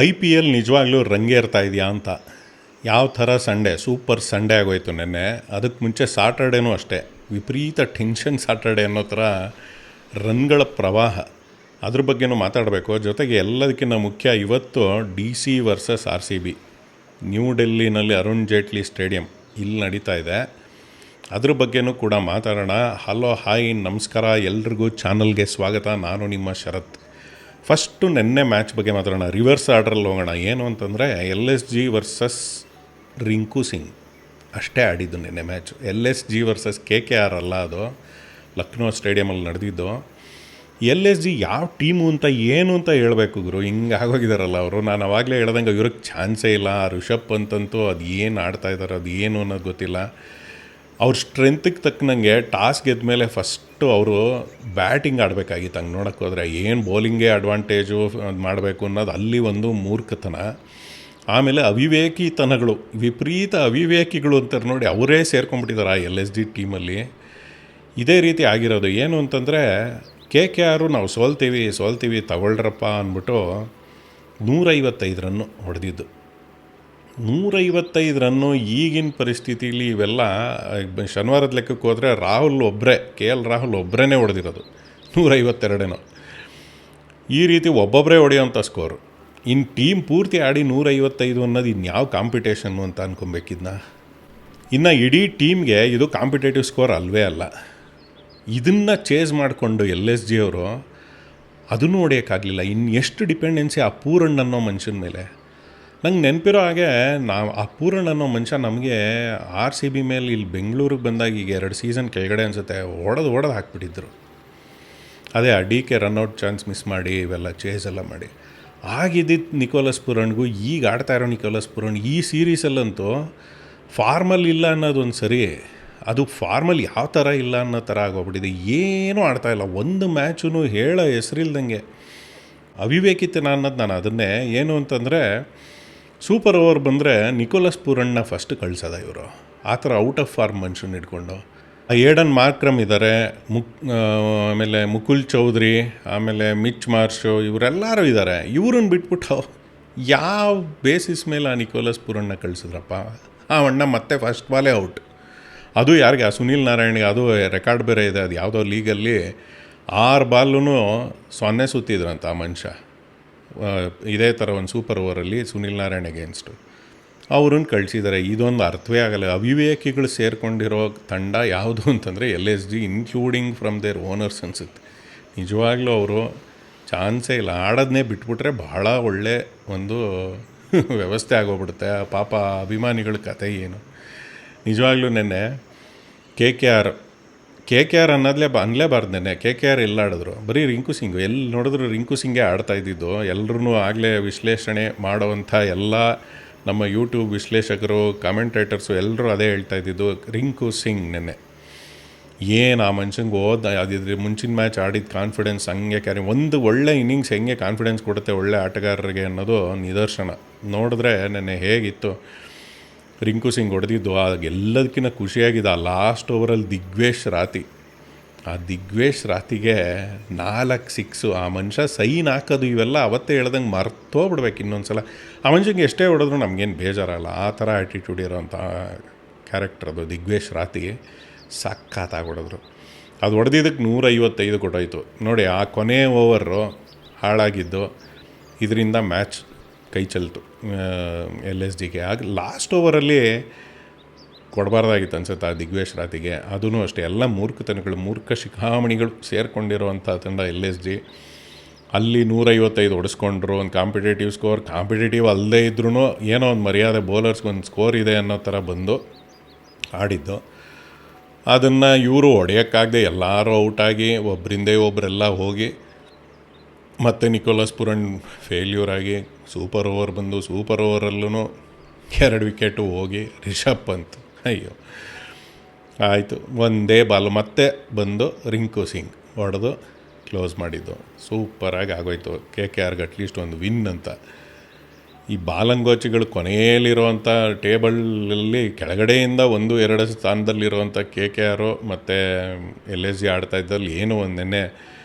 IPL ನಿಜವಾಗ್ಲೂ ರಂಗೇರ್ತಾ ಇದೆಯಾ ಅಂತ. ಯಾವ ಥರ ಸಂಡೇ, ಸೂಪರ್ ಸಂಡೇ ಆಗೋಯ್ತು ನೆನ್ನೆ. ಅದಕ್ಕೆ ಮುಂಚೆ ಸಾಟರ್ಡೇನೂ ಅಷ್ಟೇ, ವಿಪರೀತ ಟೆನ್ಷನ್ ಸಾಟರ್ಡೇ ಅನ್ನೋ ಥರ ರನ್ಗಳ ಪ್ರವಾಹ. ಅದ್ರ ಬಗ್ಗೆನೂ ಮಾತಾಡಬೇಕು. ಜೊತೆಗೆ ಎಲ್ಲದಕ್ಕಿಂತ ಮುಖ್ಯ, ಇವತ್ತು DC ವರ್ಸಸ್ RCB ನ್ಯೂ ಡೆಲ್ಲಿನಲ್ಲಿ ಅರುಣ್ ಜೇಟ್ಲಿ ಸ್ಟೇಡಿಯಂ ಇಲ್ಲಿ ನಡೀತಾ ಇದೆ. ಅದ್ರ ಬಗ್ಗೆನೂ ಕೂಡ ಮಾತಾಡೋಣ. ಹಲೋ, ಹಾಯ್, ನಮಸ್ಕಾರ ಎಲ್ರಿಗೂ, ಚಾನಲ್ಗೆ ಸ್ವಾಗತ. ನಾನು ನಿಮ್ಮ ಶರತ್. ಫಸ್ಟು ನೆನ್ನೆ ಮ್ಯಾಚ್ ಬಗ್ಗೆ ಮಾತಾಡೋಣ. ರಿವರ್ಸ್ ಆರ್ಡ್ರಲ್ಲಿ ಹೋಗೋಣ. ಏನು ಅಂತಂದರೆ LSG ವರ್ಸಸ್ ರಿಂಕು ಸಿಂಗ್ ಅಷ್ಟೇ ಆಡಿದ್ದು ನೆನ್ನೆ ಮ್ಯಾಚ್. LSG ವರ್ಸಸ್ KKR ಅಲ್ಲ, ಅದು ಲಕ್ನೋ ಸ್ಟೇಡಿಯಮಲ್ಲಿ ನಡೆದಿದ್ದು. LSG ಯಾವ ಟೀಮು ಅಂತ ಏನು ಅಂತ ಹೇಳಬೇಕು ಗುರು, ಹಿಂಗೆ ಆಗೋಗಿದಾರಲ್ಲ ಅವರು. ನಾನು ಅವಾಗಲೇ ಹೇಳ್ದಂಗೆ ಇವ್ರಿಗೆ ಚಾನ್ಸೇ ಇಲ್ಲ. ರಿಷಬ್ ಪಂತಂತೂ ಅದು ಏನು ಆಡ್ತಾಯಿದ್ದಾರೆ, ಅದು ಏನು ಅನ್ನೋದು ಗೊತ್ತಿಲ್ಲ. ಅವ್ರ ಸ್ಟ್ರೆಂತಿಗೆ ತಕ್ಕನಂಗೆ ಟಾಸ್ ಗೆದ್ದ ಮೇಲೆ ಫಸ್ಟು ಅವರು ಬ್ಯಾಟಿಂಗ್ ಆಡಬೇಕಾಗಿತ್ತು. ಹಂಗೆ ನೋಡೋಕ್ಕೆ ಹೋದರೆ ಏನು ಬೌಲಿಂಗೇ ಅಡ್ವಾಂಟೇಜು ಅದು ಮಾಡಬೇಕು ಅನ್ನೋದು ಅಲ್ಲಿ ಒಂದು ಮೂರ್ಖತನ. ಆಮೇಲೆ ಅವಿವೇಕಿತನಗಳು, ವಿಪರೀತ ಅವಿವೇಕಿಗಳು ಅಂತಾರೆ ನೋಡಿ, ಅವರೇ ಸೇರ್ಕೊಂಡ್ಬಿಟ್ಟಿದ್ದಾರೆ ಆ LSG ಟೀಮಲ್ಲಿ. ಇದೇ ರೀತಿ ಆಗಿರೋದು. ಏನು ಅಂತಂದರೆ KKR ನಾವು ಸೋಲ್ತೀವಿ ತಗೊಳ್ರಪ್ಪ ಅಂದ್ಬಿಟ್ಟು 155 ರನ್ನು ಹೊಡೆದಿದ್ದು. 155 ರನ್ನು ಈಗಿನ ಪರಿಸ್ಥಿತಿಲಿ ಇವೆಲ್ಲ ಶನಿವಾರದ ಲೆಕ್ಕಕ್ಕೆ ಹೋದರೆ ರಾಹುಲ್ ಒಬ್ಬರೇ, KL ರಾಹುಲ್ ಒಬ್ಬರೇ ಹೊಡೆದಿರೋದು 152. ಈ ರೀತಿ ಒಬ್ಬೊಬ್ಬರೇ ಹೊಡೆಯೋಂಥ ಸ್ಕೋರು. ಇನ್ನು ಟೀಮ್ ಪೂರ್ತಿ ಆಡಿ 155 ಅನ್ನೋದು ಇನ್ಯಾವ ಕಾಂಪಿಟೇಷನ್ನು ಅಂತ ಅನ್ಕೊಬೇಕಿದ್ನ. ಇನ್ನು ಇಡೀ ಟೀಮ್ಗೆ ಇದು ಕಾಂಪಿಟೇಟಿವ್ ಸ್ಕೋರ್ ಅಲ್ವೇ ಅಲ್ಲ. ಇದನ್ನು ಚೇಸ್ ಮಾಡಿಕೊಂಡು LSG ಅವರು ಅದನ್ನು ಹೊಡೆಯೋಕ್ಕಾಗಲಿಲ್ಲ. ಇನ್ನು ಎಷ್ಟು ಡಿಪೆಂಡೆನ್ಸಿ ಆ ಪೂರಣ್ಣ ಅನ್ನೋ ಮನುಷ್ಯನ ಮೇಲೆ. ನಂಗೆ ನೆನಪಿರೋ ಹಾಗೆ, ಆ ಪೂರಣ್ಣ ಅನ್ನೋ ಮನುಷ್ಯ ನಮಗೆ RCB ಮೇಲೆ ಇಲ್ಲಿ ಬೆಂಗಳೂರಿಗೆ ಬಂದಾಗ ಈಗ 2 ಸೀಸನ್ ಕೆಳಗಡೆ ಅನಿಸುತ್ತೆ ಹೊಡೆದು ಹಾಕ್ಬಿಟ್ಟಿದ್ರು. ಅದೇ ಆ DK ರನ್ಔಟ್ ಚಾನ್ಸ್ ಮಿಸ್ ಮಾಡಿ ಇವೆಲ್ಲ ಚೇಸ್ ಎಲ್ಲ ಮಾಡಿ ಆಗಿದ್ದಿದ್ದು ನಿಕೋಲಸ್ ಪೂರಣ್ಗೂ ಈಗ ಆಡ್ತಾ ಇರೋ ನಿಕೋಲಸ್ ಪೂರಣ್ ಈ ಸೀರೀಸಲ್ಲಂತೂ ಫಾರ್ಮಲ್ ಇಲ್ಲ ಅನ್ನೋದೊಂದು ಸರಿ, ಅದು ಫಾರ್ಮಲ್ ಯಾವ ಥರ ಇಲ್ಲ ಅನ್ನೋ ಥರ ಆಗೋಗ್ಬಿಟ್ಟಿದೆ. ಏನೂ ಆಡ್ತಾಯಿಲ್ಲ, ಒಂದು ಮ್ಯಾಚೂ ಹೇಳೋ ಹೆಸರಿಲ್ದಂಗೆ. ಅವಿವೇಕಿತನ ಅನ್ನೋದು ನಾನು ಅದನ್ನೇ. ಏನು ಅಂತಂದರೆ ಸೂಪರ್ ಓವರ್ ಬಂದರೆ ನಿಕೋಲಸ್ ಪೂರಣ್ಣ ಫಸ್ಟ್ ಕಳ್ಸೋದ ಇವರು. ಆ ಥರ ಔಟ್ ಆಫ್ ಫಾರ್ಮ್ ಮನುಷ್ಯನ ಇಟ್ಕೊಂಡು. ಏಡನ್ ಮಾರ್ಕ್ರಮ್ ಇದ್ದಾರೆ, ಆಮೇಲೆ ಮುಕುಲ್ ಚೌಧರಿ, ಆಮೇಲೆ ಮಿಚ್ ಮಾರ್ಷು, ಇವರೆಲ್ಲರೂ ಇದ್ದಾರೆ. ಇವ್ರನ್ನ ಬಿಟ್ಬಿಟ್ಟು ಯಾವ ಬೇಸಿಸ್ ಮೇಲೆ ಆ ನಿಕೋಲಸ್ ಪೂರಣ್ಣ ಕಳಿಸಿದ್ರಪ್ಪ. ಆ ಅಣ್ಣ ಮತ್ತೆ ಫಸ್ಟ್ ಬಾಲೇ ಔಟ್. ಅದು ಯಾರಿಗೆ, ಆ ಸುನಿಲ್ ನಾರಾಯಣ್ಗೆ. ಅದು ರೆಕಾರ್ಡ್ ಬೇರೆ ಇದೆ, ಅದು ಯಾವುದೋ ಲೀಗಲ್ಲಿ 6 ಬಾಲೂ 0 ಸುತ್ತಿದ್ರಂತ ಆ ಮನುಷ್ಯ. ಇದೇ ಥರ ಒಂದು ಸೂಪರ್ ಓವರಲ್ಲಿ ಸುನಿಲ್ ನಾರಾಯಣ್ ಅಗೇನ್ಸ್ಟು ಅವ್ರನ್ನ ಕಳಿಸಿದ್ದಾರೆ. ಇದೊಂದು ಅರ್ಥವೇ ಆಗಲ್ಲ. ಅವಿವೇಕಿಗಳು ಸೇರಿಕೊಂಡಿರೋ ತಂಡ ಯಾವುದು ಅಂತಂದರೆ LSG, including from their owners ಅನಿಸುತ್ತೆ. ನಿಜವಾಗ್ಲೂ ಅವರು ಚಾನ್ಸೇ ಇಲ್ಲ. ಆಡೋದನ್ನೇ ಬಿಟ್ಬಿಟ್ರೆ ಬಹಳ ಒಳ್ಳೆ ಒಂದು ವ್ಯವಸ್ಥೆ ಆಗೋಗ್ಬಿಡುತ್ತೆ. ಪಾಪ ಅಭಿಮಾನಿಗಳ ಕತೆ ಏನು. ನಿಜವಾಗ್ಲೂ ನೆನ್ನೆ KKR ಅನ್ನಲೇಬಾರ್ದು. ನೆನ್ನೆ KKR ಎಲ್ಲ ಆಡಿದ್ರು, ಬರೀ ರಿಂಕು ಸಿಂಗು. ಎಲ್ಲಿ ನೋಡಿದ್ರು ರಿಂಕು ಸಿಂಗೇ ಆಡ್ತಾ ಇದ್ದಿದ್ದು. ಎಲ್ಲರೂ ಆಗಲೇ ವಿಶ್ಲೇಷಣೆ ಮಾಡೋವಂಥ ಎಲ್ಲ ನಮ್ಮ ಯೂಟ್ಯೂಬ್ ವಿಶ್ಲೇಷಕರು, ಕಾಮೆಂಟೇಟರ್ಸು ಎಲ್ಲರೂ ಅದೇ ಹೇಳ್ತಾ ಇದ್ದಿದ್ದು, ರಿಂಕು ಸಿಂಗ್ ನೆನ್ನೆ ಏನು ಆ ಮನುಷ್ಯಂಗೆ ಅದಿದ್ರೆ ಮುಂಚಿನ ಮ್ಯಾಚ್ ಆಡಿದ ಕಾನ್ಫಿಡೆನ್ಸ್ ಹಂಗೆ ಒಂದು ಒಳ್ಳೆ ಇನ್ನಿಂಗ್ಸ್ ಹೆಂಗೆ ಕಾನ್ಫಿಡೆನ್ಸ್ ಕೊಡುತ್ತೆ ಒಳ್ಳೆ ಆಟಗಾರರಿಗೆ ಅನ್ನೋದು ನಿದರ್ಶನ. ನೋಡಿದ್ರೆ ನೆನ್ನೆ ಹೇಗಿತ್ತು ರಿಂಕು ಸಿಂಗ್ ಹೊಡೆದಿದ್ದು. ಎಲ್ಲದಕ್ಕಿಂತ ಖುಷಿಯಾಗಿದೆ ಆ ಲಾಸ್ಟ್ ಓವರಲ್ಲಿ ದಿಗ್ವೇಶ್ ರಾತಿಗೆ 4 ಸಿಕ್ಸು. ಆ ಮನುಷ್ಯ ಸೈನ್ ಹಾಕೋದು ಇವೆಲ್ಲ ಅವತ್ತೇ ಹೇಳ್ದಂಗೆ ಮರ್ತೋಗ್ಬಿಡ್ಬೇಕು ಇನ್ನೊಂದು ಸಲ. ಆ ಮನುಷ್ಯಂಗೆ ಎಷ್ಟೇ ಹೊಡೆದ್ರು ನಮಗೇನು ಬೇಜಾರಲ್ಲ. ಆ ಥರ ಆ್ಯಟಿಟ್ಯೂಡ್ ಇರೋವಂಥ ಕ್ಯಾರೆಕ್ಟರ್ ಅದು ದಿಗ್ವೇಶ್ ರಾತಿ. ಸಖತ್ತಾಗಿ ಹೊಡೆದ್ರು. ಅದು ಹೊಡೆದಿದ್ದಕ್ಕೆ 155 ಕೊಟ್ಟೋಯ್ತು ನೋಡಿ. ಆ ಕೊನೆ ಓವರು ಹಾಳಾಗಿದ್ದು, ಇದರಿಂದ ಮ್ಯಾಚ್ ಕೈ ಚೆಲ್ತು LSGಗೆ. ಆಗ ಲಾಸ್ಟ್ ಓವರಲ್ಲಿ ಕೊಡಬಾರ್ದಾಗಿತ್ತು ಅನ್ಸುತ್ತೆ ಆ ದಿಗ್ವೇಶ್ ರಾತಿಗೆ. ಅದೂ ಅಷ್ಟೇ ಎಲ್ಲ ಮೂರ್ಖ ಶಿಖಾಮಣಿಗಳು ಸೇರಿಕೊಂಡಿರೋವಂಥ ತಂಡ LSG. ಅಲ್ಲಿ 155 ಹೊಡೆಸ್ಕೊಂಡ್ರು. ಒಂದು ಕಾಂಪಿಟೇಟಿವ್ ಸ್ಕೋರ್, ಕಾಂಪಿಟೇಟಿವ್ ಅಲ್ಲದೇ ಇದ್ರೂ ಏನೋ ಒಂದು ಮರ್ಯಾದೆ, ಬೌಲರ್ಸ್ಗೆ ಒಂದು ಸ್ಕೋರ್ ಇದೆ ಅನ್ನೋ ಥರ ಬಂದು ಆಡಿದ್ದು. ಅದನ್ನು ಇವರು ಹೊಡೆಯೋಕ್ಕಾಗದೆ ಎಲ್ಲರೂ ಔಟಾಗಿ ಒಬ್ಬರಿಂದೇ ಒಬ್ಬರೆಲ್ಲ ಹೋಗಿ ಮತ್ತು ನಿಕೋಲಸ್ ಪೂರಣ್ ಫೇಲ್ಯೂರ್ ಆಗಿ ಸೂಪರ್ ಓವರ್ ಬಂದು, ಸೂಪರ್ ಓವರಲ್ಲೂ 2 ವಿಕೆಟು ಹೋಗಿ ರಿಷಬ್ ಪಂತ್ ಅಯ್ಯೋ ಆಯಿತು. ಒಂದೇ ಬಾಲು ಮತ್ತೆ ಬಂದು ರಿಂಕು ಸಿಂಗ್ ಹೊಡೆದು ಕ್ಲೋಸ್ ಮಾಡಿದ್ದು. ಸೂಪರಾಗಿ ಆಗೋಯ್ತು. KKRಗೆ ಅಟ್ಲೀಸ್ಟ್ ಒಂದು ವಿನ್ ಅಂತ. ಈ ಬಾಲಂಗೋಚಿಗಳು ಕೊನೆಯಲ್ಲಿರುವಂಥ ಟೇಬಲಲ್ಲಿ ಕೆಳಗಡೆಯಿಂದ 1-2 ಸ್ಥಾನದಲ್ಲಿರುವಂಥ KKR ಮತ್ತು LSG ಆಡ್ತಾ ಇದ್ದಲ್ಲಿ ಏನೋ ಒಂದು ನೆನ್ನೆ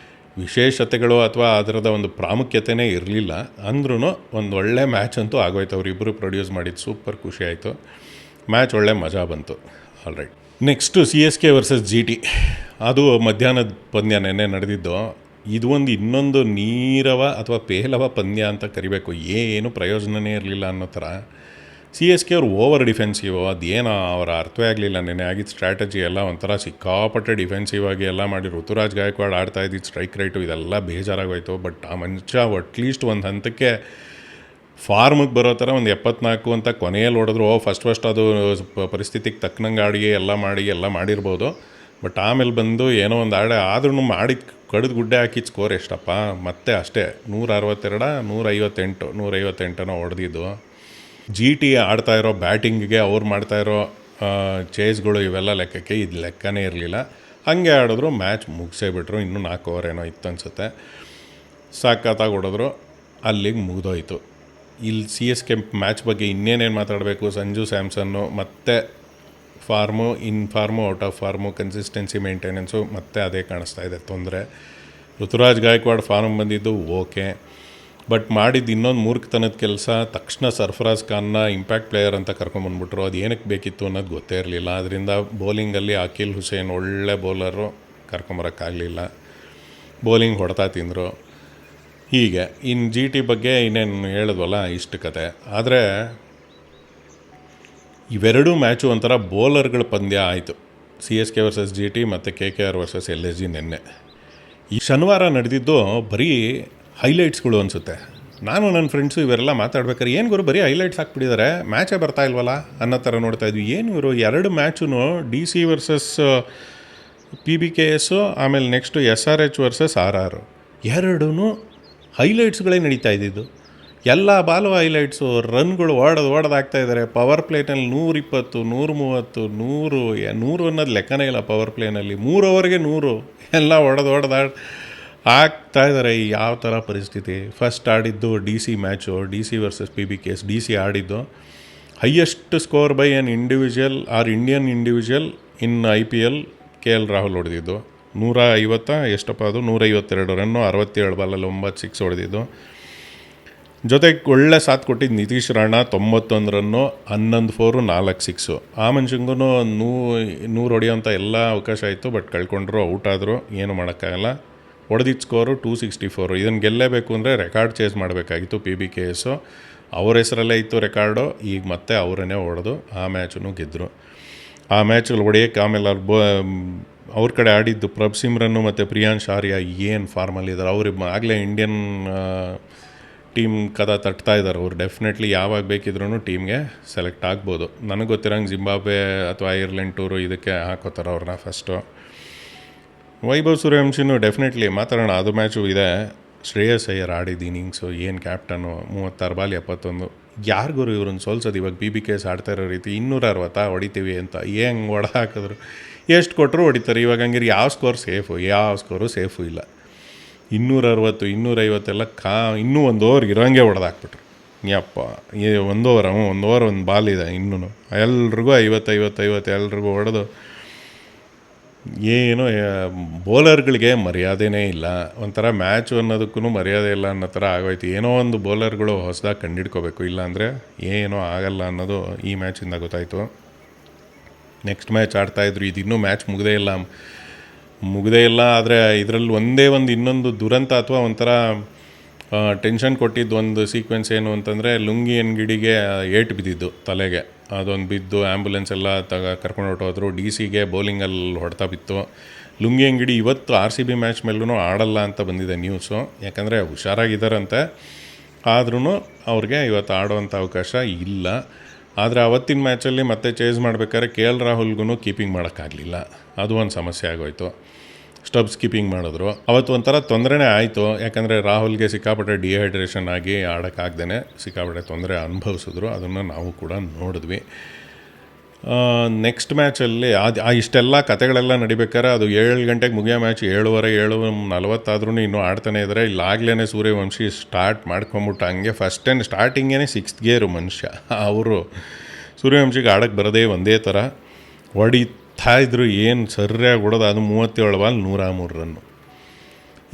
ವಿಶೇಷತೆಗಳು ಅಥವಾ ಅದರದ ಒಂದು ಪ್ರಾಮುಖ್ಯತೆಯೇ ಇರಲಿಲ್ಲ ಅಂದ್ರೂ ಒಂದು ಒಳ್ಳೆ ಮ್ಯಾಚ್ ಅಂತೂ ಆಗೋಯ್ತು. ಅವರಿಬ್ಬರು ಪ್ರೊಡ್ಯೂಸ್ ಮಾಡಿದ್ದು ಸೂಪರ್ ಖುಷಿ ಆಯಿತು. ಮ್ಯಾಚ್ ಒಳ್ಳೆ ಮಜಾ ಬಂತು. All right, next CSK versus GT. ಅದು ಮಧ್ಯಾಹ್ನದ ಪಂದ್ಯ ನೆನ್ನೆ ನಡೆದಿದ್ದು. ಇದು ಒಂದು ಇನ್ನೊಂದು ನೀರವ ಅಥವಾ ಪೇಲವ ಪಂದ್ಯ ಅಂತ ಕರಿಬೇಕು. ಏನು ಪ್ರಯೋಜನವೇ ಇರಲಿಲ್ಲ ಅನ್ನೋ ಥರ CSK ಅವ್ರು ಓವರ್ ಡಿಫೆನ್ಸಿವ್. ಅದೇನೋ ಅವರ ಅರ್ಥವೇ ಆಗಲಿಲ್ಲ. ನೆನ್ನೆ ಆಗಿದ್ದು ಸ್ಟ್ರಾಟಜಿ ಎಲ್ಲ ಒಂಥರ ಸಿಕ್ಕಾಪಟ್ಟೆ ಡಿಫೆನ್ಸಿವ್ ಆಗಿ ಎಲ್ಲ ಮಾಡಿ ಋತುರಾಜ್ ಗಾಯಕ್ವಾಡ್ ಆಡ್ತಾ ಇದ್ದಿದ್ದು ಸ್ಟ್ರೈಕ್ ರೈಟು ಇದೆಲ್ಲ ಬೇಜಾರಾಗೋಯ್ತು. ಬಟ್ ಆ ಮನುಷ್ಯ ಅಟ್ಲೀಸ್ಟ್ ಒಂದು ಹಂತಕ್ಕೆ ಫಾರ್ಮಿಗೆ ಬರೋ ಥರ ಒಂದು 74 ಅಂತ ಕೊನೆಯಲ್ಲಿ ಹೊಡೆದ್ರು. ಫಸ್ಟ್ ಅದು ಪರಿಸ್ಥಿತಿಗೆ ತಕ್ಕನಂಗೆ ಆಡಿ ಎಲ್ಲ ಮಾಡಿರ್ಬೋದು. ಬಟ್ ಆಮೇಲೆ ಬಂದು ಏನೋ ಒಂದು ಆದ್ರೂ ಮಾಡಿ ಕಡಿದು ಗುಡ್ಡೆ ಹಾಕಿದ ಸ್ಕೋರ್ ಎಷ್ಟಪ್ಪ, ಮತ್ತೆ ಅಷ್ಟೇ 162 158 ಹೊಡೆದಿದ್ದು. GT ಆಡ್ತಾ ಇರೋ ಬ್ಯಾಟಿಂಗಿಗೆ ಅವ್ರು ಮಾಡ್ತಾಯಿರೋ ಚೇಸ್ಗಳು ಇವೆಲ್ಲ ಲೆಕ್ಕಕ್ಕೆ ಇದು ಲೆಕ್ಕನೇ ಇರಲಿಲ್ಲ. ಹಾಗೆ ಆಡಿದ್ರು, ಮ್ಯಾಚ್ ಮುಗಿಸೇ ಬಿಟ್ರು. ಇನ್ನೂ 4 ಓವರ್ ಏನೋ ಇತ್ತು ಅನಿಸುತ್ತೆ. ಸಾಕಾತಾಗಿ ಹೊಡೆದ್ರು, ಅಲ್ಲಿಗೆ ಮುಗಿದೋಯ್ತು. ಇಲ್ಲಿ CSK ಮ್ಯಾಚ್ ಬಗ್ಗೆ ಇನ್ನೇನೇನು ಮಾತಾಡಬೇಕು. ಸಂಜು ಸ್ಯಾಮ್ಸನ್ನು ಮತ್ತೆ form, out of form, consistency maintenance ಮತ್ತೆ ಅದೇ ಕಾಣಿಸ್ತಾ ಇದೆ ತೊಂದರೆ. ಋತುರಾಜ್ ಗಾಯಕ್ವಾಡ್ ಫಾರ್ಮ್ ಬಂದಿದ್ದು ಓಕೆ, ಬಟ್ ಮಾಡಿದ್ದು ಇನ್ನೊಂದು ಮೂರ್ಖತನದ ಕೆಲಸ. ತಕ್ಷಣ ಸರ್ಫರಾಜ್ ಖಾನ್ನ ಇಂಪ್ಯಾಕ್ಟ್ ಪ್ಲೇಯರ್ ಅಂತ ಕರ್ಕೊಂಬಂದ್ಬಿಟ್ರು. ಅದು ಏನಕ್ಕೆ ಬೇಕಿತ್ತು ಅನ್ನೋದು ಗೊತ್ತೇ ಇರಲಿಲ್ಲ. ಅದರಿಂದ ಬೌಲಿಂಗಲ್ಲಿ ಅಖಿಲ್ ಹುಸೇನ್ ಒಳ್ಳೆ ಬೌಲರು, ಕರ್ಕೊಂಬರೋಕ್ಕಾಗಲಿಲ್ಲ. ಬೌಲಿಂಗ್ ಹೊಡೆತಾ ತಿಂದರು. ಹೀಗೆ ಇನ್ನು GT ಬಗ್ಗೆ ಇನ್ನೇನು ಹೇಳಿದ್ವಲ್ಲ, ಇಷ್ಟು ಕತೆ. ಆದರೆ ಇವೆರಡೂ ಮ್ಯಾಚು ಒಂಥರ ಬೌಲರ್ಗಳ ಪಂದ್ಯ ಆಯಿತು. CSK ವರ್ಸಸ್ GT ಮತ್ತು KKR ವರ್ಸಸ್ LSG ನೆನ್ನೆ. ಈ ಶನಿವಾರ ನಡೆದಿದ್ದು ಬರೀ ಹೈಲೈಟ್ಸ್ಗಳು ಅನಿಸುತ್ತೆ. ನಾನು ನನ್ನ ಫ್ರೆಂಡ್ಸು ಇವರೆಲ್ಲ ಮಾತಾಡ್ಬೇಕಾದ್ರೆ ಏನು ಗುರು ಬರೀ ಹೈಲೈಟ್ಸ್ ಹಾಕ್ಬಿಟ್ಟಿದ್ದಾರೆ, ಮ್ಯಾಚೇ ಬರ್ತಾ ಇಲ್ವಲ್ಲ ಅನ್ನೋ ಥರ ನೋಡ್ತಾಯಿದ್ವಿ. ಏನು ಇವರು 2 ಮ್ಯಾಚೂ DC ವರ್ಸಸ್ PBKS, ಆಮೇಲೆ ನೆಕ್ಸ್ಟು SRH ವರ್ಸಸ್ RR, ಎರಡೂ ಹೈಲೈಟ್ಸ್ಗಳೇ ನಡೀತಾ ಇದ್ದಿದ್ದು. ಎಲ್ಲ ಬಾಲು ಹೈಲೈಟ್ಸು, ರನ್ಗಳು ಓಡೋದಾಗ್ತಾಯಿದ್ದಾರೆ. ಪವರ್ ಪ್ಲೇನಲ್ಲಿ 120, 130, 100 ಅನ್ನೋದು ಲೆಕ್ಕನೇ ಇಲ್ಲ. ಪವರ್ ಪ್ಲೇನಲ್ಲಿ 3 ಓವರ್ಗೆ 100 ಎಲ್ಲ ಆಗ್ತಾಯಿದ್ದಾರೆ. ಯಾವ ಥರ ಪರಿಸ್ಥಿತಿ. ಫಸ್ಟ್ ಆಡಿದ್ದು DC match, DC versus PBKS. DC ಆಡಿದ್ದು highest score by Indian individual in IPL KL Rahul ಹೊಡೆದಿದ್ದು 150 ಎಷ್ಟಪ್ಪ ಅದು 152 ರನ್ನು, 67 ಬಾಲಲ್ಲಿ 9 ಸಿಕ್ಸ್ ಹೊಡೆದಿದ್ದು. ಜೊತೆಗೆ ಒಳ್ಳೆ ಸಾಥ್ ಕೊಟ್ಟಿದ್ದು Nitish Rana 91 run, 11 four, 4 six. ಆ ಮನುಷ್ಯಂಗೂ 100 ಹೊಡೆಯೋಂಥ ಎಲ್ಲ ಅವಕಾಶ ಆಯಿತು. ಬಟ್ ಕಳ್ಕೊಂಡ್ರು, ಔಟ್ ಆದರು, ಏನು ಮಾಡೋಕ್ಕಾಗಲ್ಲ. ಹೊಡೆದಿದ್ದ ಸ್ಕೋರು 264. ಇದನ್ನು ಗೆಲ್ಲೇಬೇಕು ಅಂದರೆ ರೆಕಾರ್ಡ್ ಚೇಸ್ ಮಾಡಬೇಕಾಗಿತ್ತು PBKS. ಅವ್ರ ಹೆಸರಲ್ಲೇ ಇತ್ತು ರೆಕಾರ್ಡು. ಈಗ ಮತ್ತೆ ಅವರನ್ನೇ ಹೊಡೆದು ಆ ಮ್ಯಾಚನ್ನು ಗೆದ್ದರು. ಆ ಮ್ಯಾಚಲ್ಲಿ ಹೊಡೆಯೋಕ್ಕೆ ಆಮೇಲೆ ಅವ್ರ ಕಡೆ ಆಡಿದ್ದು ಪ್ರಭ್ ಸಿಮ್ರನ್ನು ಮತ್ತು ಪ್ರಿಯಾಂಶ್ ಆರ್ಯ ಏನು ಫಾರ್ಮಲ್ಲಿದ್ದಾರೆ. ಅವ್ರಿಗೆ ಆಗಲೇ ಇಂಡಿಯನ್ ಟೀಮ್ ಕದ ತಟ್ತಾ ಇದ್ದಾರೆ. ಅವ್ರು ಡೆಫಿನೆಟ್ಲಿ ಯಾವಾಗ ಬೇಕಿದ್ರೂ ಟೀಮ್ಗೆ ಸೆಲೆಕ್ಟ್ ಆಗ್ಬೋದು. ನನಗೆ ಗೊತ್ತಿರೋಂಗೆ ಜಿಂಬಾಬ್ವೆ ಅಥವಾ ಐರ್ಲೆಂಡ್ ಟೂರು ಇದಕ್ಕೆ ಹಾಕೋತಾರೆ ಅವ್ರನ್ನ ಫಸ್ಟು. ವೈಭವ್ ಸೂರ್ಯವಂಶಿನೂ ಡೆಫಿನೆಟ್ಲಿ ಮಾತಾಡೋಣ. ಅದು ಮ್ಯಾಚು ಇದೆ. ಶ್ರೇಯಸ್ ಅಯ್ಯರ್ ಆಡಿದ್ದು ಇನ್ನಿಂಗ್ಸು ಏನು ಕ್ಯಾಪ್ಟನ್ನು, 36 ಬಾಲ್ 71. ಯಾರಿಗೂ ಇವ್ರನ್ನ ಸೋಲ್ಸೋದು ಇವಾಗ PBKS ಆಡ್ತಾ ಇರೋ ರೀತಿ 260 ಹೊಡಿತೀವಿ ಅಂತ ಹೆಂಗೆ ಹಾಕಿದ್ರು, ಎಷ್ಟು ಕೊಟ್ಟರು ಹೊಡಿತಾರೆ. ಇವಾಗ ಹಂಗಿರಿ ಯಾವ ಸ್ಕೋರು ಸೇಫು ಇಲ್ಲ. 260, 250 ಎಲ್ಲ ಇನ್ನೂ 1 ಓವರ್ ಇರೋಂಗೆ ಹೊಡೆದಾಕ್ಬಿಟ್ರು. ಯಪ್ಪ, ಒಂದು ಓವರ್ ಒಂದು ಬಾಲ್ ಇದೆ ಇನ್ನೂ. ಎಲ್ರಿಗೂ 50 ಎಲ್ರಿಗೂ ಹೊಡೆದು ಏನು ಬೌಲರ್ಗಳಿಗೆ ಮರ್ಯಾದೆನೇ ಇಲ್ಲ. ಒಂಥರ ಮ್ಯಾಚು ಅನ್ನೋದಕ್ಕೂ ಮರ್ಯಾದೆ ಇಲ್ಲ ಅನ್ನೋ ಥರ ಆಗೋಯ್ತು. ಏನೋ ಒಂದು ಬೌಲರ್ಗಳು ಹೊಸದಾಗಿ ಕಂಡುಹಿಡ್ಕೋಬೇಕು, ಇಲ್ಲಾಂದರೆ ಏನೋ ಆಗಲ್ಲ ಅನ್ನೋದು ಈ ಮ್ಯಾಚಿಂದ ಗೊತ್ತಾಯಿತು. ನೆಕ್ಸ್ಟ್ ಮ್ಯಾಚ್ ಆಡ್ತಾಯಿದ್ರು. ಇದು ಇನ್ನೂ ಮ್ಯಾಚ್ ಮುಗದೇ ಇಲ್ಲ. ಆದರೆ ಇದರಲ್ಲಿ ಇನ್ನೊಂದು ದುರಂತ ಅಥವಾ ಒಂಥರ ಟೆನ್ಷನ್ ಕೊಟ್ಟಿದ್ದು ಒಂದು ಸೀಕ್ವೆನ್ಸ್ ಏನು ಅಂತಂದರೆ, ಲುಂಗಿ ಗಿಡಿಗೆ ಏಟು ಬಿದ್ದಿದ್ದು ತಲೆಗೆ. ಅದೊಂದು ಬಿದ್ದು ಆ್ಯಂಬುಲೆನ್ಸ್ ಎಲ್ಲ ಕರ್ಕೊಂಡು ಹೊರಟೋದ್ರು. DCಗೆ ಬೌಲಿಂಗಲ್ಲಿ ಹೊಡೆತ ಬಿತ್ತು. ಲುಂಗಿ ಗಿಡಿ ಇವತ್ತು RCB ಮ್ಯಾಚ್ ಮೇಲೂ ಆಡಲ್ಲ ಅಂತ ಬಂದಿದೆ ನ್ಯೂಸು. ಯಾಕಂದರೆ ಹುಷಾರಾಗಿದ್ದಾರಂತೆ, ಆದ್ರೂ ಅವ್ರಿಗೆ ಇವತ್ತು ಆಡೋವಂಥ ಅವಕಾಶ ಇಲ್ಲ. ಆದರೆ ಅವತ್ತಿನ ಮ್ಯಾಚಲ್ಲಿ ಮತ್ತೆ ಚೇಸ್ ಮಾಡಬೇಕಾದ್ರೆ KL ರಾಹುಲ್ಗೂ ಕೀಪಿಂಗ್ ಮಾಡೋಕ್ಕಾಗಲಿಲ್ಲ. ಅದು ಒಂದು ಸಮಸ್ಯೆ ಆಗೋಯಿತು. ಸ್ಟಬ್ಸ್ ಕೀಪಿಂಗ್ ಮಾಡಿದ್ರು. ಅವತ್ತು ಒಂಥರ ತೊಂದರೆನೇ ಆಯಿತು. ಯಾಕಂದರೆ ರಾಹುಲ್ಗೆ ಸಿಕ್ಕಾಪಟ್ಟೆ ಡಿಹೈಡ್ರೇಷನ್ ಆಗಿ ಆಡೋಕ್ಕಾಗ್ದೇ ಸಿಕ್ಕಾಪಟ್ಟೆ ತೊಂದರೆ ಅನುಭವಿಸಿದ್ರು. ಅದನ್ನು ನಾವು ಕೂಡ ನೋಡಿದ್ವಿ. ನೆಕ್ಸ್ಟ್ ಮ್ಯಾಚಲ್ಲಿ ಇಷ್ಟೆಲ್ಲ ಕತೆಗಳೆಲ್ಲ ನಡಿಬೇಕಾದ್ರೆ ಅದು 7 ಗಂಟೆಗೆ ಮುಗಿಯೋ ಮ್ಯಾಚ್ 7:40 ಆದ್ರೂ ಇನ್ನೂ ಆಡ್ತಾನೆ ಇದ್ದಾರೆ. ಇಲ್ಲಾಗ್ಲೇ ಸೂರ್ಯವಂಶಿ ಸ್ಟಾರ್ಟ್ ಮಾಡ್ಕೊಂಬಿಟ್ಟು ಹಂಗೆ ಸ್ಟಾರ್ಟಿಂಗೇ 6th ಗೇರು ಮನುಷ್ಯ. ಅವರು ಸೂರ್ಯವಂಶಿಗೆ ಆಡೋಕ್ಕೆ ಬರೋದೇ ಒಂದೇ ಥರ ಹೊಡಿತಾಯಿದ್ರು. ಏನು ಸರಿಯಾಗಿ ಹೊಡೋದು. ಅದು 37 ಬಾಲ್ 103 ರನ್ನು.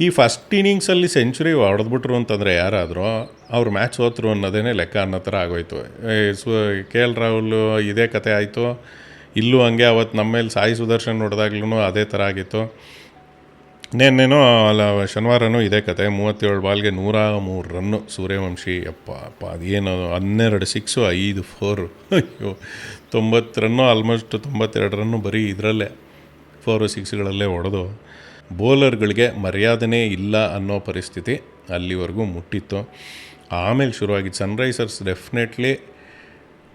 ಈ ಫಸ್ಟ್ ಇನ್ನಿಂಗ್ಸಲ್ಲಿ ಸೆಂಚುರಿ ಹೊಡೆದ್ಬಿಟ್ರು ಅಂತಂದರೆ ಯಾರಾದರೂ ಅವ್ರು ಮ್ಯಾಚ್ ಸೋತರು ಅನ್ನೋದೇ ಲೆಕ್ಕ ಅನ್ನೋ ಥರ ಆಗೋಯ್ತು. ಕೆ ಎಲ್ ರಾಹುಲ್ ಇದೇ ಕತೆ ಆಯಿತು. ಇಲ್ಲೂ ಹಂಗೆ ಅವತ್ತು ನಮ್ಮ ಮೇಲೆ ಸಾಯಿ ಸುದರ್ಶನ್ ಹೊಡೆದಾಗ್ಲೂ ಅದೇ ಥರ ಆಗಿತ್ತು. ನೆನ್ನೆನೋ ಅಲ್ಲ ಶನಿವಾರನೂ ಇದೇ ಕತೆ. 37 ಬಾಲ್ಗೆ 103 ರನ್ನು ಸೂರ್ಯವಂಶಿ. ಅಪ್ಪ ಅದೇನು 12 ಸಿಕ್ಸು 5 4. ಅಯ್ಯೋ 90 ರನ್ನು, ಆಲ್ಮೋಸ್ಟ್ 92 ರನ್ನು ಬರೀ ಇದರಲ್ಲೇ 4 6ಗಳಲ್ಲೇ ಹೊಡೆದು ಬೌಲರ್ಗಳಿಗೆ ಮರ್ಯಾದೆನೇ ಇಲ್ಲ ಅನ್ನೋ ಪರಿಸ್ಥಿತಿ ಅಲ್ಲಿವರೆಗೂ ಮುಟ್ಟಿತ್ತು. ಆಮೇಲೆ ಶುರುವಾಗಿದ್ದು ಸನ್ರೈಸರ್ಸ್ ಡೆಫಿನೆಟ್ಲಿ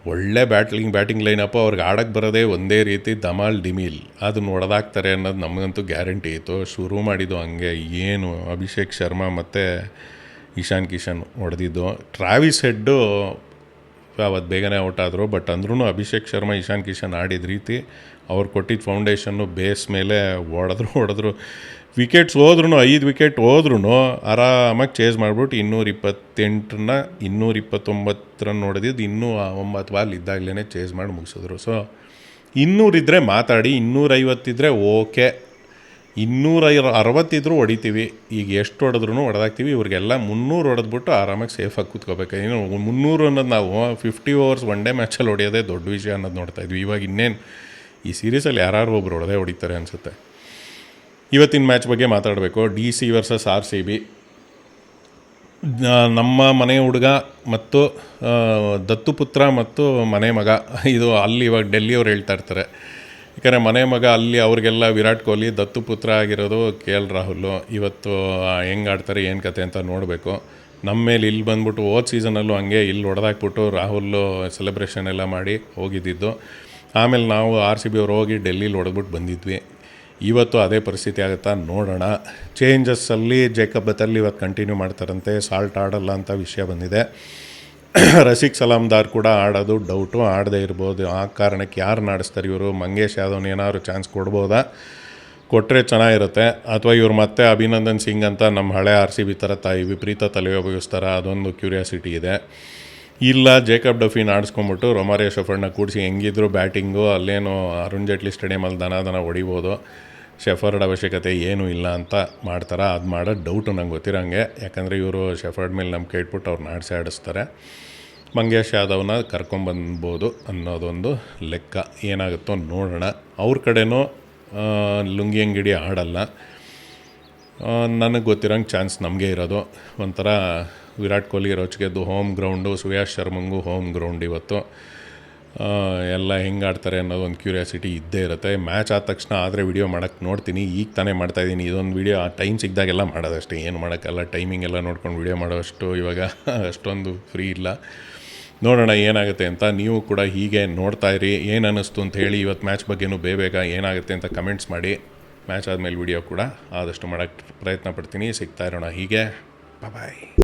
ಒಳ್ಳೆ ಬ್ಯಾಟಿಂಗ್ ಲೈನಪ್ಪು. ಅವ್ರಿಗೆ ಆಡೋಕ್ಕೆ ಬರೋದೇ ಒಂದೇ ರೀತಿ ಧಮಾಲ್ ಡಿಮೀಲ್, ಅದನ್ನು ಹೊಡೆದಾಕ್ತಾರೆ ಅನ್ನೋದು ನಮಗಂತೂ ಗ್ಯಾರಂಟಿ ಇತ್ತು. ಶುರು ಮಾಡಿದ್ದು ಹಂಗೆ ಏನು ಅಭಿಷೇಕ್ ಶರ್ಮಾ ಮತ್ತು ಇಶಾನ್ ಕಿಶನ್ ಹೊಡೆದಿದ್ದು. ಟ್ರಾವಿಸ್ ಹೆಡ್ಡು ಅವತ್ತು ಬೇಗನೆ ಔಟ್ ಆದರು. ಬಟ್ ಅಂದ್ರೂ ಅಭಿಷೇಕ್ ಶರ್ಮಾ ಇಶಾನ್ ಕಿಶನ್ ಆಡಿದ ರೀತಿ, ಅವ್ರು ಕೊಟ್ಟಿದ್ದ ಫೌಂಡೇಶನ್ನು ಬೇಸ್ ಮೇಲೆ ಹೊಡೆದ್ರು. ವಿಕೆಟ್ಸ್ ಹೋದ್ರೂ 5 ವಿಕೆಟ್ ಹೋದ್ರೂ ಆರಾಮಾಗಿ ಚೇಸ್ ಮಾಡಿಬಿಟ್ಟು 228 229 ರನ್ ಹೊಡೆದಿದ್ದು. 9 ಬಾಲ್ ಇದ್ದಾಗಲೇ ಚೇಸ್ ಮಾಡಿ ಮುಗಿಸಿದ್ರು. ಸೊ 200 ಇದ್ದರೆ ಮಾತಾಡಿ, 250 ಇದ್ದರೆ ಓಕೆ, 260 ಇದ್ರೂ ಹೊಡಿತೀವಿ. ಈಗ ಎಷ್ಟು ಹೊಡೆದ್ರೂ ಹೊಡೆದಾಕ್ತೀವಿ. ಇವ್ರಿಗೆಲ್ಲ 300 ಹೊಡೆದ್ಬಿಟ್ಟು ಆರಾಮಾಗಿ ಸೇಫಾಗಿ ಕೂತ್ಕೋಬೇಕು. ಏನು 300 ಅನ್ನೋದು ನಾವು 50 ಓವರ್ಸ್ ಒನ್ ಡೇ ಮ್ಯಾಚಲ್ಲಿ ಹೊಡೆಯೋದೇ ದೊಡ್ಡ ವಿಷಯ ಅನ್ನೋದು ನೋಡ್ತಾಯಿದ್ವಿ. ಇವಾಗ ಇನ್ನೇನು ಈ ಸೀರೀಸಲ್ಲಿ ಯಾರು ಒಬ್ರು ಹೊಡಿತಾರೆ ಅನಿಸುತ್ತೆ. ಇವತ್ತಿನ ಮ್ಯಾಚ್ ಬಗ್ಗೆ ಮಾತಾಡಬೇಕು. DC versus RCB. ನಮ್ಮ ಮನೆ ಹುಡುಗ ಮತ್ತು ದತ್ತುಪುತ್ರ ಮತ್ತು ಮನೆ ಮಗ, ಇದು ಅಲ್ಲಿ ಇವಾಗ ಡೆಲ್ಲಿಯವ್ರು ಹೇಳ್ತಾ ಇರ್ತಾರೆ. ಯಾಕಂದರೆ ಮನೆ ಮಗ ಅಲ್ಲಿ ಅವ್ರಿಗೆಲ್ಲ ವಿರಾಟ್ ಕೊಹ್ಲಿ, ದತ್ತುಪುತ್ರ ಆಗಿರೋದು KL ರಾಹುಲ್. ಇವತ್ತು ಹೆಂಗೆ ಆಡ್ತಾರೆ ಏನು ಕತೆ ಅಂತ ನೋಡಬೇಕು. ನಮ್ಮ ಮೇಲೆ ಇಲ್ಲಿ ಬಂದ್ಬಿಟ್ಟು ಹೋದ ಸೀಸನಲ್ಲೂ ಹಂಗೆ ಇಲ್ಲಿ ಹೊಡೆದಾಕ್ಬಿಟ್ಟು ರಾಹುಲ್ ಸೆಲೆಬ್ರೇಷನ್ ಎಲ್ಲ ಮಾಡಿ ಹೋಗಿದ್ದಿದ್ದು. ಆಮೇಲೆ ನಾವು RCB ಅವ್ರು ಹೋಗಿ ಡೆಲ್ಲಿಲಿ ಹೊಡೆದ್ಬಿಟ್ಟು ಬಂದಿದ್ವಿ. ಇವತ್ತು ಅದೇ ಪರಿಸ್ಥಿತಿ ಆಗುತ್ತಾ ನೋಡೋಣ. ಚೇಂಜಸ್ಸಲ್ಲಿ ಜೇಕಬ್ ಬತಲ್ಲಿ ಇವತ್ತು ಕಂಟಿನ್ಯೂ ಮಾಡ್ತಾರಂತೆ. ಸಾಲ್ಟ್ ಆಡಲ್ಲ ಅಂತ ವಿಷಯ ಬಂದಿದೆ. ರಸಿಕ್ ಸಲಾಮ್ದಾರ್ ಕೂಡ ಆಡೋದು ಡೌಟು, ಆಡದೇ ಇರ್ಬೋದು. ಆ ಕಾರಣಕ್ಕೆ ಯಾರು ಆಡಿಸ್ತಾರೆ ಇವರು? ಮಂಗೇಶ್ ಯಾದವ್ನ ಏನಾದ್ರು ಚಾನ್ಸ್ ಕೊಡ್ಬೋದಾ? ಕೊಟ್ಟರೆ ಚೆನ್ನಾಗಿರುತ್ತೆ. ಅಥವಾ ಇವ್ರು ಮತ್ತೆ ಅಭಿನಂದನ್ ಸಿಂಗ್ ಅಂತ ನಮ್ಮ ಹಳೆ RCB ಥರ ವಿಪರೀತ ತಲೆ ಉಪಯೋಗಿಸ್ತಾರೆ, ಅದೊಂದು ಕ್ಯೂರಿಯಾಸಿಟಿ ಇದೆ. ಇಲ್ಲ ಜೇಕಬ್ ಡಫಿನ್ ಆಡಿಸ್ಕೊಂಬಿಟ್ಟು ರೊಮಾರಿಯೋ ಶೆಫರ್ಡ್ನ ಕೂಡಿಸಿ ಹೆಂಗಿದ್ರು ಬ್ಯಾಟಿಂಗು ಅಲ್ಲೇನು ಅರುಣ್ ಜೇಟ್ಲಿ ಸ್ಟೇಡಿಯಮಲ್ಲಿ ದನ ಹೊಡಿಬೋದು, ಶೆಫರ್ಡ್ ಅವಶ್ಯಕತೆ ಏನೂ ಇಲ್ಲ ಅಂತ ಮಾಡ್ತಾರೆ. ಅದು ಮಾಡೋದು ಡೌಟು ನಂಗೆ ಗೊತ್ತಿರೋಂಗೆ. ಯಾಕಂದರೆ ಇವರು ಶೆಫರ್ಡ್ ಮೇಲೆ ನಂಬಿಕೆ ಇಟ್ಬಿಟ್ಟು ಅವ್ರನ್ನ ಆಡಿಸ್ತಾರೆ. ಮಂಗೇಶ್ ಯಾದವ್ನ ಕರ್ಕೊಂಬಂದ್ಬೋದು ಅನ್ನೋದೊಂದು ಲೆಕ್ಕ. ಏನಾಗುತ್ತೋ ನೋಡೋಣ. ಅವ್ರ ಕಡೆನೂ ಲುಂಗಿ ಅಂಗಡಿ ಆಡಲ್ಲ. ನನಗೆ ಗೊತ್ತಿರೋಂಗೆ ಚಾನ್ಸ್ ನಮಗೆ ಇರೋದು. ಒಂಥರ ವಿರಾಟ್ ಕೊಹ್ಲಿ ರೋಚ್ಗೆದ್ದು ಹೋಮ್ ಗ್ರೌಂಡು, ಸುಯಾಶ್ ಶರ್ಮಂಗೂ ಹೋಮ್ ಗ್ರೌಂಡ್. ಇವತ್ತು ಎಲ್ಲ ಹೆಂಗೆ ಆಡ್ತಾರೆ ಅನ್ನೋದು ಒಂದು ಕ್ಯೂರಿಯಾಸಿಟಿ ಇದ್ದೇ ಇರುತ್ತೆ. ಮ್ಯಾಚ್ ಆದ ತಕ್ಷಣ ಆದರೆ ವಿಡಿಯೋ ಮಾಡೋಕ್ಕೆ ನೋಡ್ತೀನಿ. ಈಗ ತಾನೇ ಮಾಡ್ತಾಯಿದ್ದೀನಿ. ಇದೊಂದು ವಿಡಿಯೋ ಟೈಮ್ ಸಿಕ್ಕಿದಾಗೆಲ್ಲ ಮಾಡೋದಷ್ಟೇ, ಏನು ಮಾಡೋಕ್ಕಲ್ಲ. ಟೈಮಿಂಗ್ ಎಲ್ಲ ನೋಡ್ಕೊಂಡು ವಿಡಿಯೋ ಮಾಡೋಷ್ಟು ಇವಾಗ ಅಷ್ಟೊಂದು ಫ್ರೀ ಇಲ್ಲ. ನೋಡೋಣ ಏನಾಗುತ್ತೆ ಅಂತ. ನೀವು ಕೂಡ ಹೀಗೆ ನೋಡ್ತಾಯಿರಿ. ಏನು ಅನ್ನಿಸ್ತು ಅಂತ ಹೇಳಿ. ಇವತ್ತು ಮ್ಯಾಚ್ ಬಗ್ಗೆನೂ ಬೇಗ ಏನಾಗುತ್ತೆ ಅಂತ ಕಮೆಂಟ್ಸ್ ಮಾಡಿ. ಮ್ಯಾಚ್ ಆದಮೇಲೆ ವಿಡಿಯೋ ಕೂಡ ಆದಷ್ಟು ಮಾಡೋಕ್ಕೆ ಪ್ರಯತ್ನ ಪಡ್ತೀನಿ. ಸಿಗ್ತಾ ಇರೋಣ ಹೀಗೆ. ಬಾಯ್.